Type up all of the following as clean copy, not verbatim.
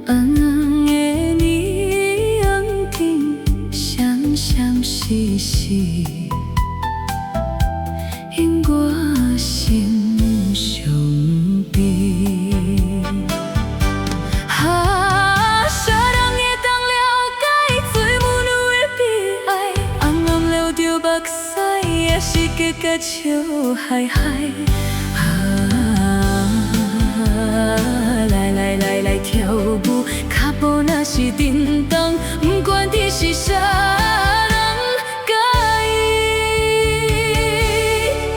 红的霓虹灯，闪闪烁烁，因我心上悲。啥人会当了解做母女的悲哀？红红流着目屎，也是结甲笑嗨嗨。来跳舞，脚步若是震动，不管你是啥人，甲伊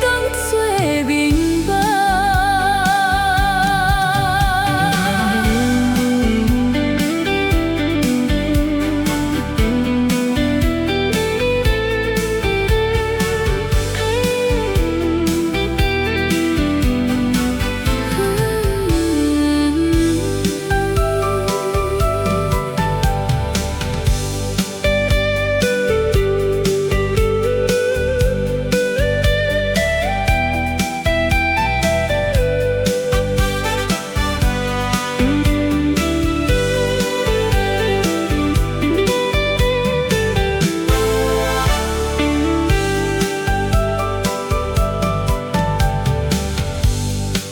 当作明白。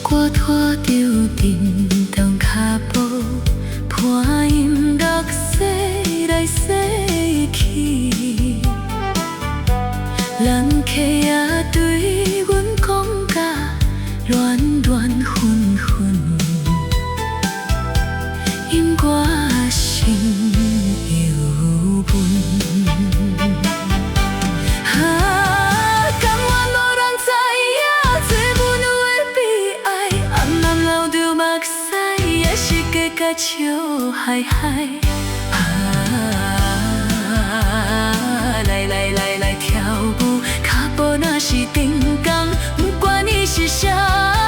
我拖着震动脚步，伴音乐洗来洗去，人客也对阮讲甲乱乱纷纷，因我心犹闷。甲笑嗨嗨，来跳舞，脚步若是震动，不管你是啥。